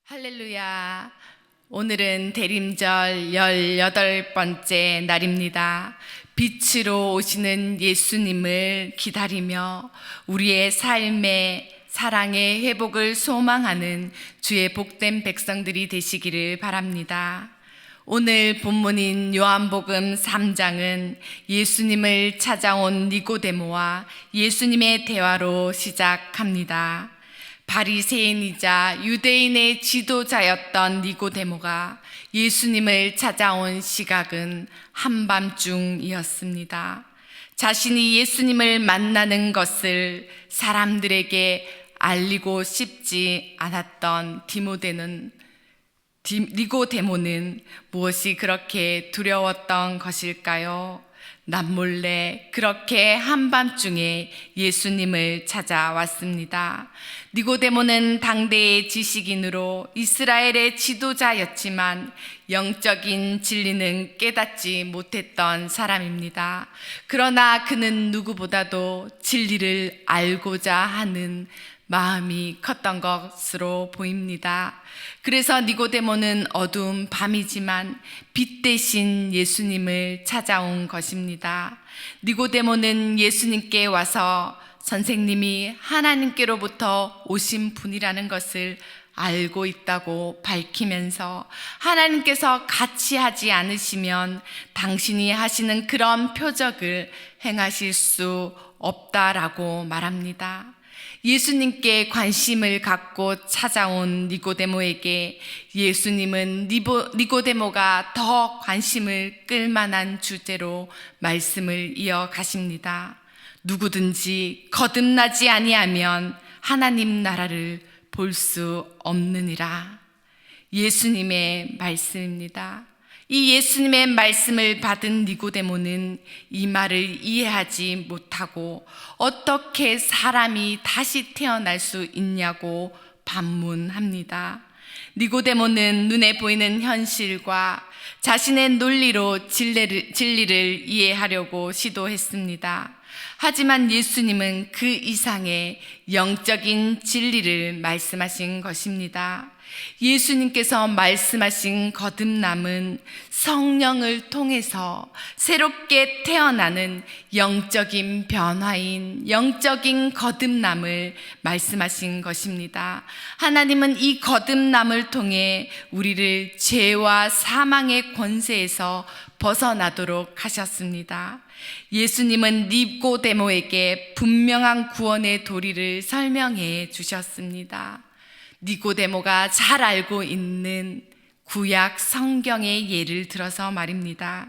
할렐루야. 오늘은 대림절 18번째 날입니다. 빛으로 오시는 예수님을 기다리며 우리의 삶의 사랑의 회복을 소망하는 주의 복된 백성들이 되시기를 바랍니다. 오늘 본문인 요한복음 3장은 예수님을 찾아온 니고데모와 예수님의 대화로 시작합니다. 바리새인이자 유대인의 지도자였던 니고데모가 예수님을 찾아온 시각은 한밤중이었습니다. 자신이 예수님을 만나는 것을 사람들에게 알리고 싶지 않았던 니고데모는 무엇이 그렇게 두려웠던 것일까요? 남몰래 그렇게 한밤중에 예수님을 찾아왔습니다. 니고데모는 당대의 지식인으로 이스라엘의 지도자였지만 영적인 진리는 깨닫지 못했던 사람입니다. 그러나 그는 누구보다도 진리를 알고자 하는 마음이 컸던 것으로 보입니다. 그래서 니고데모는 어두운 밤이지만 빛 대신 예수님을 찾아온 것입니다. 니고데모는 예수님께 와서 선생님이 하나님께로부터 오신 분이라는 것을 알고 있다고 밝히면서 하나님께서 같이 하지 않으시면 당신이 하시는 그런 표적을 행하실 수 없다라고 말합니다. 예수님께 관심을 갖고 찾아온 니고데모에게 예수님은 니고데모가 더 관심을 끌만한 주제로 말씀을 이어가십니다. 누구든지 거듭나지 아니하면 하나님 나라를 볼 수 없느니라. 예수님의 말씀입니다. 이 예수님의 말씀을 받은 니고데모는 이 말을 이해하지 못하고 어떻게 사람이 다시 태어날 수 있냐고 반문합니다. 니고데모는 눈에 보이는 현실과 자신의 논리로 진리를 이해하려고 시도했습니다. 하지만 예수님은 그 이상의 영적인 진리를 말씀하신 것입니다. 예수님께서 말씀하신 거듭남은 성령을 통해서 새롭게 태어나는 영적인 변화인 영적인 거듭남을 말씀하신 것입니다. 하나님은 이 거듭남을 통해 우리를 죄와 사망의 권세에서 벗어나도록 하셨습니다. 예수님은 니고데모에게 분명한 구원의 도리를 설명해 주셨습니다. 니고데모가 잘 알고 있는 구약 성경의 예를 들어서 말입니다.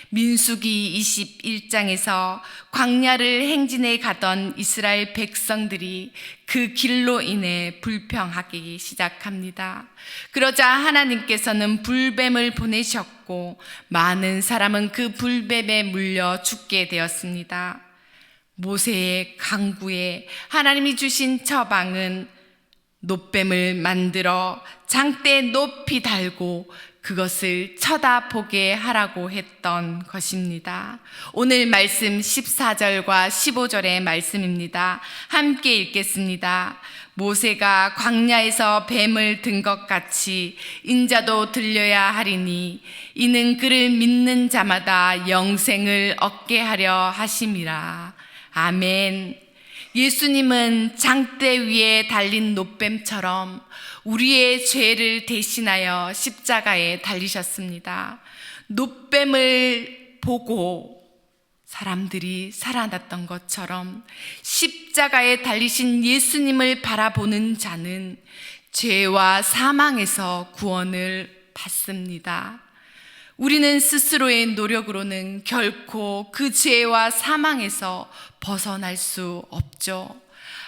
민수기 21장에서 광야를 행진해 가던 이스라엘 백성들이 그 길로 인해 불평하기 시작합니다. 그러자 하나님께서는 불뱀을 보내셨고 많은 사람은 그 불뱀에 물려 죽게 되었습니다. 모세의 강구에 하나님이 주신 처방은 놋뱀을 만들어 장대에 높이 달고 그것을 쳐다보게 하라고 했던 것입니다. 오늘 말씀 14절과 15절의 말씀입니다. 함께 읽겠습니다. 모세가 광야에서 뱀을 든 것 같이 인자도 들려야 하리니 이는 그를 믿는 자마다 영생을 얻게 하려 하심이라. 아멘. 예수님은 장대 위에 달린 놋뱀처럼 우리의 죄를 대신하여 십자가에 달리셨습니다. 놋뱀을 보고 사람들이 살아났던 것처럼 십자가에 달리신 예수님을 바라보는 자는 죄와 사망에서 구원을 받습니다. 우리는 스스로의 노력으로는 결코 그 죄와 사망에서 벗어날 수 없죠.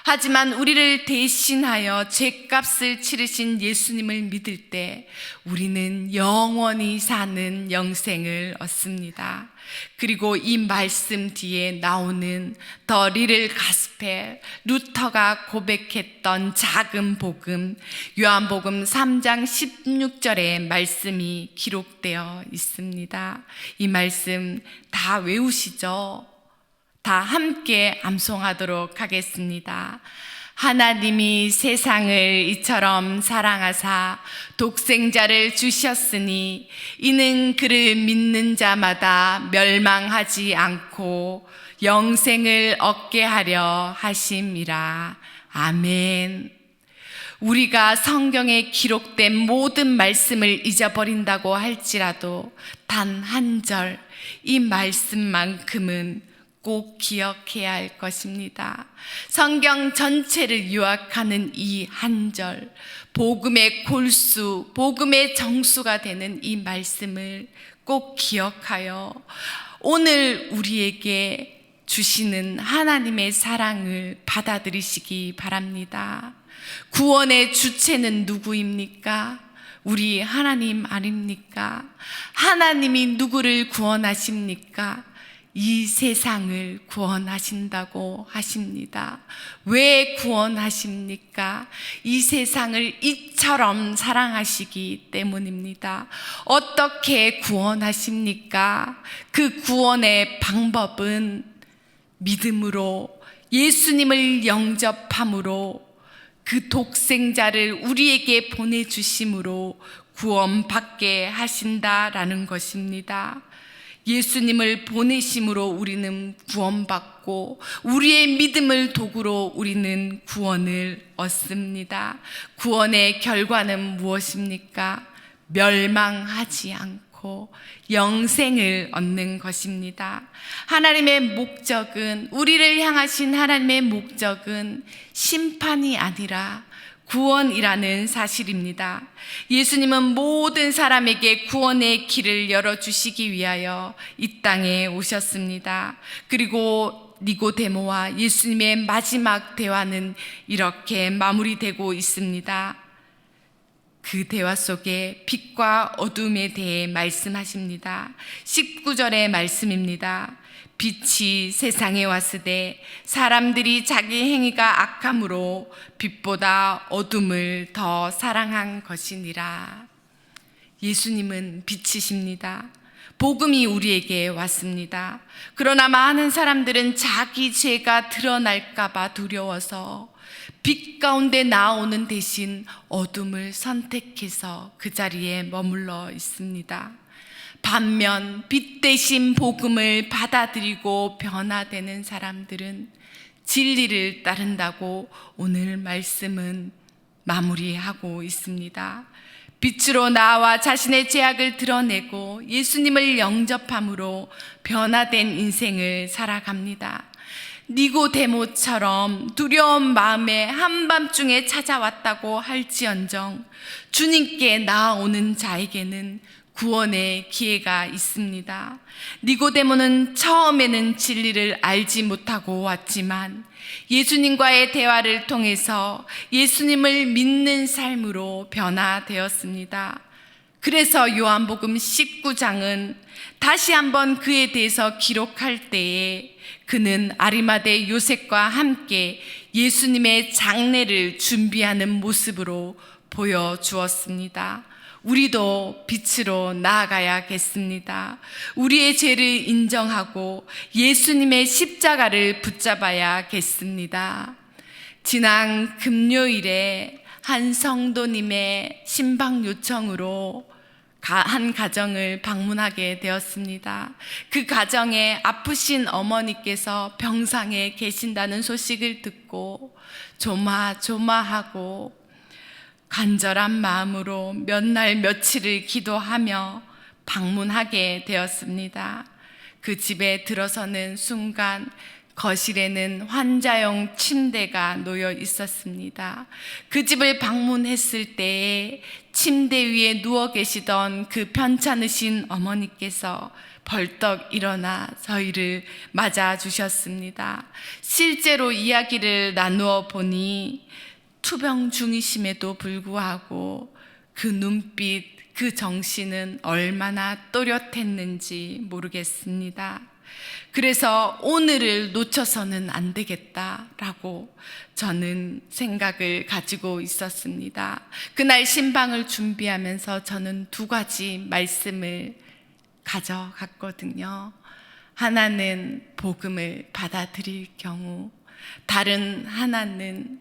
하지만 우리를 대신하여 죄값을 치르신 예수님을 믿을 때 우리는 영원히 사는 영생을 얻습니다. 그리고 이 말씀 뒤에 나오는 더 리를 가스펠, 루터가 고백했던 작은 복음, 요한복음 3장 16절의 말씀이 기록되어 있습니다. 이 말씀 다 외우시죠? 다 함께 암송하도록 하겠습니다. 하나님이 세상을 이처럼 사랑하사 독생자를 주셨으니 이는 그를 믿는 자마다 멸망하지 않고 영생을 얻게 하려 하심이라. 아멘. 우리가 성경에 기록된 모든 말씀을 잊어버린다고 할지라도 단 한 절, 이 말씀만큼은 꼭 기억해야 할 것입니다. 성경 전체를 요약하는 이 한 절, 복음의 골수, 복음의 정수가 되는 이 말씀을 꼭 기억하여 오늘 우리에게 주시는 하나님의 사랑을 받아들이시기 바랍니다. 구원의 주체는 누구입니까? 우리 하나님 아닙니까? 하나님이 누구를 구원하십니까? 이 세상을 구원하신다고 하십니다. 왜 구원하십니까? 이 세상을 이처럼 사랑하시기 때문입니다. 어떻게 구원하십니까? 그 구원의 방법은 믿음으로, 예수님을 영접함으로, 그 독생자를 우리에게 보내주심으로 구원받게 하신다라는 것입니다. 예수님을 보내심으로 우리는 구원받고 우리의 믿음을 도구로 우리는 구원을 얻습니다. 구원의 결과는 무엇입니까? 멸망하지 않고 영생을 얻는 것입니다. 하나님의 목적은, 우리를 향하신 하나님의 목적은 심판이 아니라 구원이라는 사실입니다. 예수님은 모든 사람에게 구원의 길을 열어주시기 위하여 이 땅에 오셨습니다. 그리고 니고데모와 예수님의 마지막 대화는 이렇게 마무리되고 있습니다. 그 대화 속에 빛과 어둠에 대해 말씀하십니다. 19절의 말씀입니다. 빛이 세상에 왔으되 사람들이 자기 행위가 악함으로 빛보다 어둠을 더 사랑한 것이니라. 예수님은 빛이십니다. 복음이 우리에게 왔습니다. 그러나 많은 사람들은 자기 죄가 드러날까 봐 두려워서 빛 가운데 나오는 대신 어둠을 선택해서 그 자리에 머물러 있습니다. 반면 빛 대신 복음을 받아들이고 변화되는 사람들은 진리를 따른다고 오늘 말씀은 마무리하고 있습니다. 빛으로 나와 자신의 죄악을 드러내고 예수님을 영접함으로 변화된 인생을 살아갑니다. 니고데모처럼 두려운 마음에 한밤중에 찾아왔다고 할지언정 주님께 나아오는 자에게는 구원의 기회가 있습니다. 니고데모는 처음에는 진리를 알지 못하고 왔지만 예수님과의 대화를 통해서 예수님을 믿는 삶으로 변화되었습니다. 그래서 요한복음 19장은 다시 한번 그에 대해서 기록할 때에 그는 아리마대 요셉과 함께 예수님의 장례를 준비하는 모습으로 보여주었습니다. 우리도 빛으로 나아가야겠습니다. 우리의 죄를 인정하고 예수님의 십자가를 붙잡아야겠습니다. 지난 금요일에 한 성도님의 신방 요청으로 한 가정을 방문하게 되었습니다. 그 가정에 아프신 어머니께서 병상에 계신다는 소식을 듣고 조마조마하고 간절한 마음으로 몇 날 며칠을 기도하며 방문하게 되었습니다. 그 집에 들어서는 순간 거실에는 환자용 침대가 놓여 있었습니다. 그 집을 방문했을 때에 침대 위에 누워 계시던 그 편찮으신 어머니께서 벌떡 일어나 저희를 맞아 주셨습니다. 실제로 이야기를 나누어 보니 투병 중이심에도 불구하고 그 눈빛, 그 정신은 얼마나 또렷했는지 모르겠습니다. 그래서 오늘을 놓쳐서는 안 되겠다라고 저는 생각을 가지고 있었습니다. 그날 신방을 준비하면서 저는 두 가지 말씀을 가져갔거든요. 하나는 복음을 받아들일 경우, 다른 하나는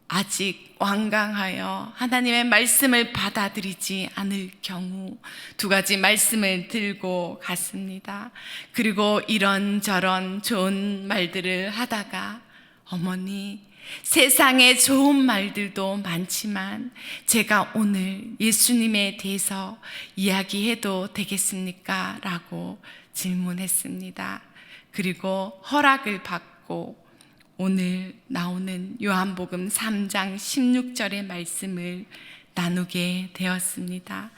아직 완강하여 하나님의 말씀을 받아들이지 않을 경우 두 가지 말씀을 들고 갔습니다. 그리고 이런저런 좋은 말들을 하다가 어머니, 세상에 좋은 말들도 많지만 제가 오늘 예수님에 대해서 이야기해도 되겠습니까? 라고 질문했습니다. 그리고 허락을 받고 오늘 나오는 요한복음 3장 16절의 말씀을 나누게 되었습니다.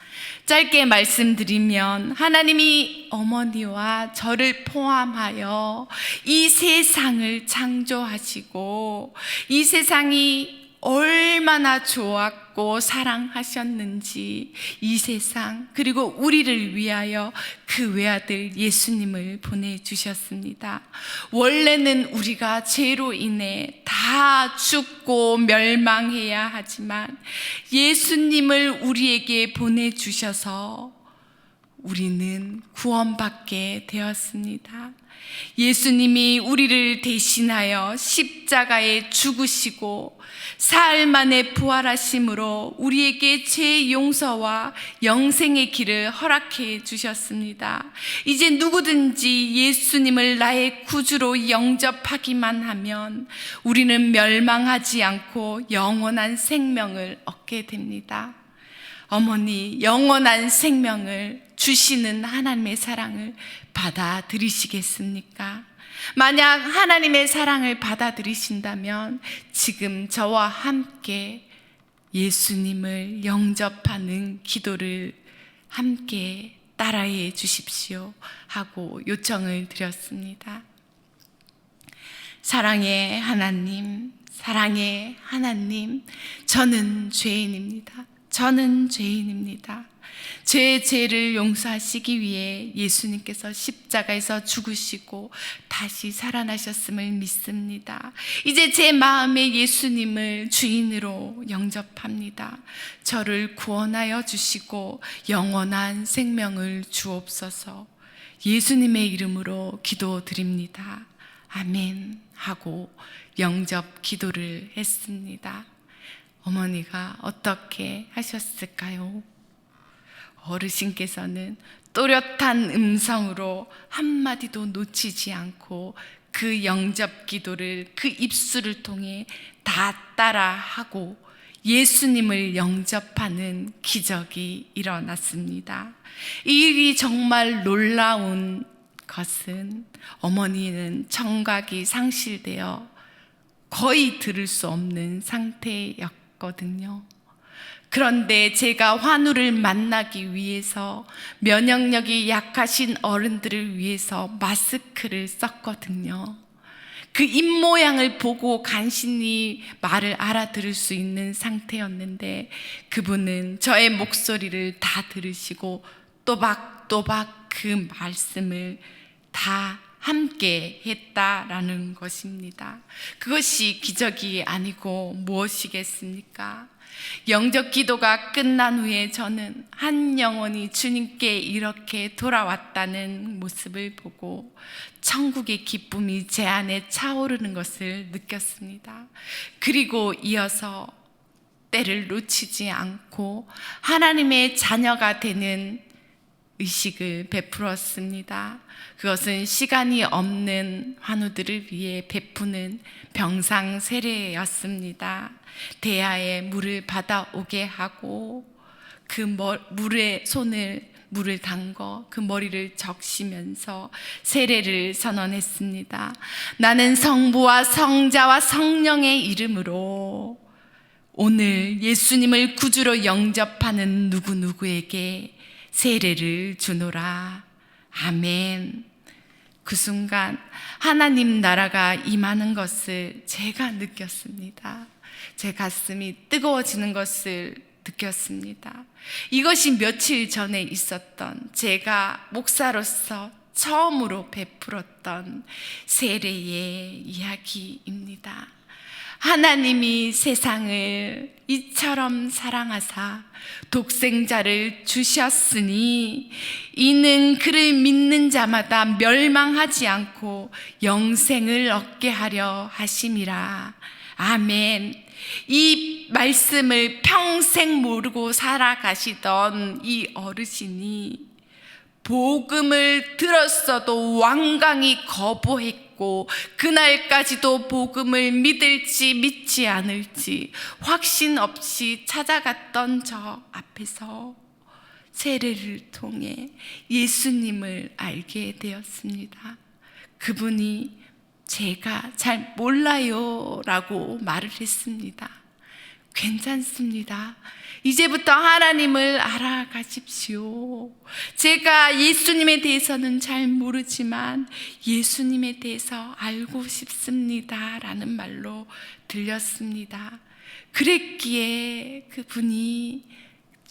짧게 말씀드리면 하나님이 어머니와 저를 포함하여 이 세상을 창조하시고 이 세상이 얼마나 좋았고 사랑하셨는지 이 세상 그리고 우리를 위하여 그 외아들 예수님을 보내주셨습니다. 원래는 우리가 죄로 인해 다 죽고 멸망해야 하지만 예수님을 우리에게 보내주셔서 우리는 구원받게 되었습니다. 예수님이 우리를 대신하여 십자가에 죽으시고 사흘 만에 부활하심으로 우리에게 죄 용서와 영생의 길을 허락해 주셨습니다. 이제 누구든지 예수님을 나의 구주로 영접하기만 하면 우리는 멸망하지 않고 영원한 생명을 얻게 됩니다. 어머니, 영원한 생명을 주시는 하나님의 사랑을 받아들이시겠습니까? 만약 하나님의 사랑을 받아들이신다면 지금 저와 함께 예수님을 영접하는 기도를 함께 따라해 주십시오 하고 요청을 드렸습니다. 사랑의 하나님, 사랑의 하나님, 저는 죄인입니다. 저는 죄인입니다. 제 죄를 용서하시기 위해 예수님께서 십자가에서 죽으시고 다시 살아나셨음을 믿습니다. 이제 제 마음에 예수님을 주인으로 영접합니다. 저를 구원하여 주시고 영원한 생명을 주옵소서. 예수님의 이름으로 기도드립니다. 아멘 하고 영접 기도를 했습니다. 어머니가 어떻게 하셨을까요? 어르신께서는 또렷한 음성으로 한마디도 놓치지 않고 그 영접 기도를 그 입술을 통해 다 따라하고 예수님을 영접하는 기적이 일어났습니다. 이 일이 정말 놀라운 것은 어머니는 청각이 상실되어 거의 들을 수 없는 상태였거든요. 그런데 제가 환우를 만나기 위해서 면역력이 약하신 어른들을 위해서 마스크를 썼거든요. 그 입모양을 보고 간신히 말을 알아들을 수 있는 상태였는데 그분은 저의 목소리를 다 들으시고 또박또박 그 말씀을 다 함께 했다라는 것입니다. 그것이 기적이 아니고 무엇이겠습니까? 영접 기도가 끝난 후에 저는 한 영혼이 주님께 이렇게 돌아왔다는 모습을 보고 천국의 기쁨이 제 안에 차오르는 것을 느꼈습니다. 그리고 이어서 때를 놓치지 않고 하나님의 자녀가 되는 의식을 베풀었습니다. 그것은 시간이 없는 환우들을 위해 베푸는 병상 세례였습니다. 대야에 물을 받아오게 하고 그 물에 물을 담궈 그 머리를 적시면서 세례를 선언했습니다. 나는 성부와 성자와 성령의 이름으로 오늘 예수님을 구주로 영접하는 누구누구에게 세례를 주노라. 아멘. 그 순간 하나님 나라가 임하는 것을 제가 느꼈습니다. 제 가슴이 뜨거워지는 것을 느꼈습니다. 이것이 며칠 전에 있었던 제가 목사로서 처음으로 베풀었던 세례의 이야기입니다. 하나님이 세상을 이처럼 사랑하사 독생자를 주셨으니 이는 그를 믿는 자마다 멸망하지 않고 영생을 얻게 하려 하심이라. 아멘. 이 말씀을 평생 모르고 살아가시던 이 어르신이 복음을 들었어도 완강히 거부했고, 그날까지도 복음을 믿을지 믿지 않을지 확신 없이 찾아갔던 저 앞에서 세례를 통해 예수님을 알게 되었습니다. 그분이 제가 잘 몰라요 라고 말을 했습니다. 괜찮습니다. 이제부터 하나님을 알아가십시오. 제가 예수님에 대해서는 잘 모르지만 예수님에 대해서 알고 싶습니다 라는 말로 들렸습니다. 그랬기에 그분이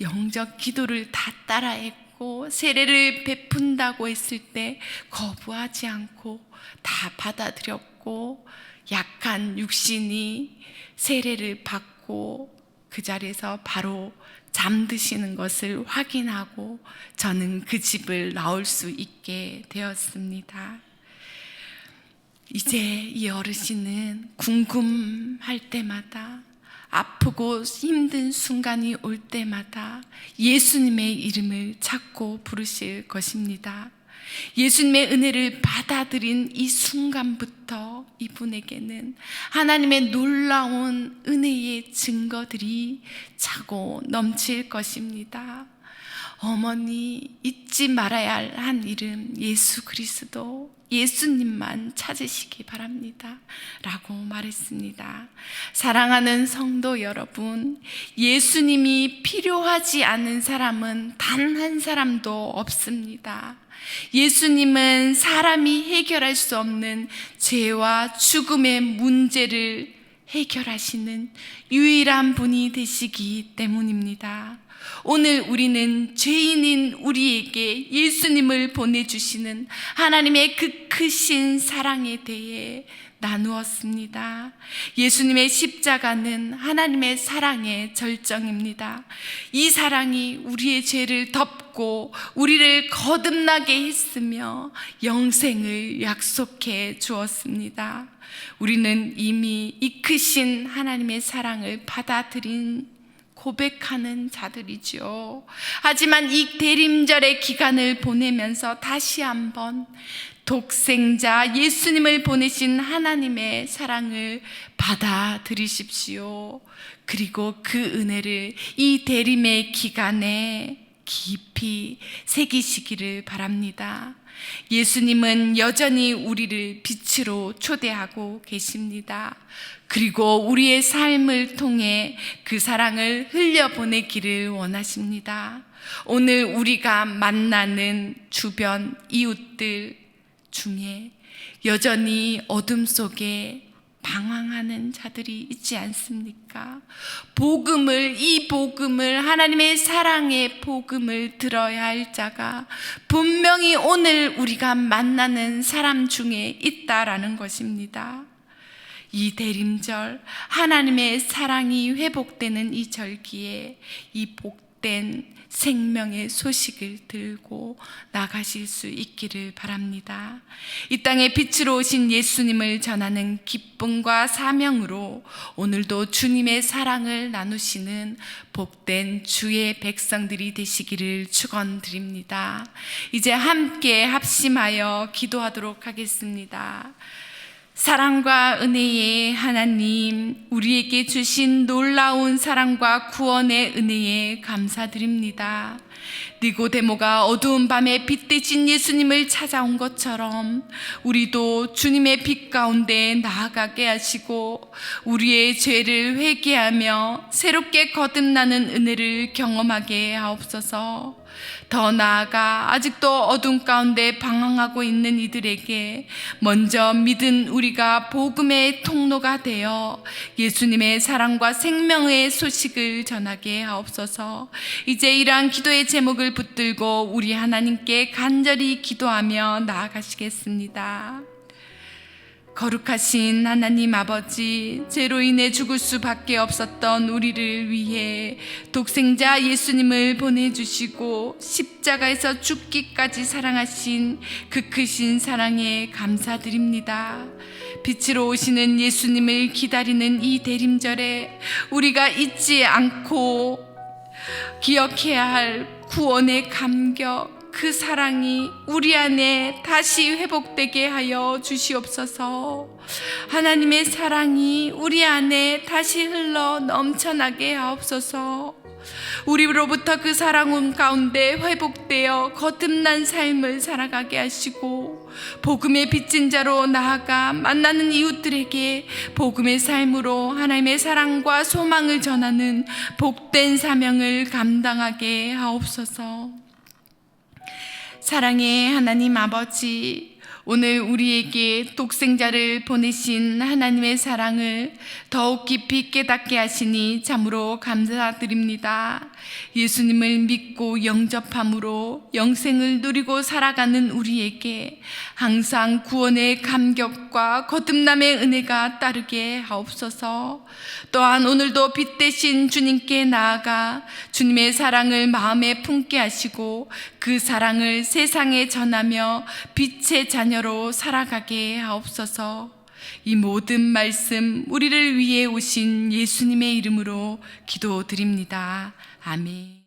영적 기도를 다 따라했고, 세례를 베푼다고 했을 때 거부하지 않고 다 받아들였고, 약한 육신이 세례를 받고 그 자리에서 바로 잠드시는 것을 확인하고 저는 그 집을 나올 수 있게 되었습니다. 이제 이 어르신은 궁금할 때마다, 아프고 힘든 순간이 올 때마다 예수님의 이름을 찾고 부르실 것입니다. 예수님의 은혜를 받아들인 이 순간부터 이분에게는 하나님의 놀라운 은혜의 증거들이 차고 넘칠 것입니다. 어머니, 잊지 말아야 할 이름 예수 그리스도, 예수님만 찾으시기 바랍니다 라고 말했습니다. 사랑하는 성도 여러분, 예수님이 필요하지 않은 사람은 단 한 사람도 없습니다. 예수님은 사람이 해결할 수 없는 죄와 죽음의 문제를 해결하시는 유일한 분이 되시기 때문입니다. 오늘 우리는 죄인인 우리에게 예수님을 보내주시는 하나님의 그 크신 사랑에 대해 나누었습니다. 예수님의 십자가는 하나님의 사랑의 절정입니다. 이 사랑이 우리의 죄를 덮고 우리를 거듭나게 했으며 영생을 약속해 주었습니다. 우리는 이미 이 크신 하나님의 사랑을 받아들인 고백하는 자들이죠. 하지만 이 대림절의 기간을 보내면서 다시 한번 독생자 예수님을 보내신 하나님의 사랑을 받아들이십시오. 그리고 그 은혜를 이 대림의 기간에 깊이 새기시기를 바랍니다. 예수님은 여전히 우리를 빛으로 초대하고 계십니다. 그리고 우리의 삶을 통해 그 사랑을 흘려보내기를 원하십니다. 오늘 우리가 만나는 주변 이웃들 중에 여전히 어둠 속에 방황하는 자들이 있지 않습니까? 이 복음을 하나님의 사랑의 복음을 들어야 할 자가 분명히 오늘 우리가 만나는 사람 중에 있다라는 것입니다. 이 대림절, 하나님의 사랑이 회복되는 이 절기에 이 복된 생명의 소식을 들고 나가실 수 있기를 바랍니다. 이 땅에 빛으로 오신 예수님을 전하는 기쁨과 사명으로 오늘도 주님의 사랑을 나누시는 복된 주의 백성들이 되시기를 축원드립니다. 이제 함께 합심하여 기도하도록 하겠습니다. 사랑과 은혜의 하나님, 우리에게 주신 놀라운 사랑과 구원의 은혜에 감사드립니다. 니고데모가 어두운 밤에 빛 대신 예수님을 찾아온 것처럼 우리도 주님의 빛 가운데 나아가게 하시고 우리의 죄를 회개하며 새롭게 거듭나는 은혜를 경험하게 하옵소서. 더 나아가 아직도 어둠 가운데 방황하고 있는 이들에게 먼저 믿은 우리가 복음의 통로가 되어 예수님의 사랑과 생명의 소식을 전하게 하옵소서. 이제 이러한 기도의 제목을 붙들고 우리 하나님께 간절히 기도하며 나아가시겠습니다. 거룩하신 하나님 아버지, 죄로 인해 죽을 수밖에 없었던 우리를 위해 독생자 예수님을 보내주시고 십자가에서 죽기까지 사랑하신 그 크신 사랑에 감사드립니다. 빛으로 오시는 예수님을 기다리는 이 대림절에 우리가 잊지 않고 기억해야 할 구원의 감격, 그 사랑이 우리 안에 다시 회복되게 하여 주시옵소서. 하나님의 사랑이 우리 안에 다시 흘러 넘쳐나게 하옵소서. 우리로부터 그 사랑 가운데 회복되어 거듭난 삶을 살아가게 하시고, 복음의 빚진 자로 나아가 만나는 이웃들에게 복음의 삶으로 하나님의 사랑과 소망을 전하는 복된 사명을 감당하게 하옵소서. 사랑의 하나님 아버지, 오늘 우리에게 독생자를 보내신 하나님의 사랑을 더욱 깊이 깨닫게 하시니 참으로 감사드립니다. 예수님을 믿고 영접함으로 영생을 누리고 살아가는 우리에게 항상 구원의 감격과 거듭남의 은혜가 따르게 하옵소서. 또한 오늘도 빛 대신 주님께 나아가 주님의 사랑을 마음에 품게 하시고 그 사랑을 세상에 전하며 빛의 자녀로 살아가게 하옵소서. 이 모든 말씀 우리를 위해 오신 예수님의 이름으로 기도드립니다. 아멘.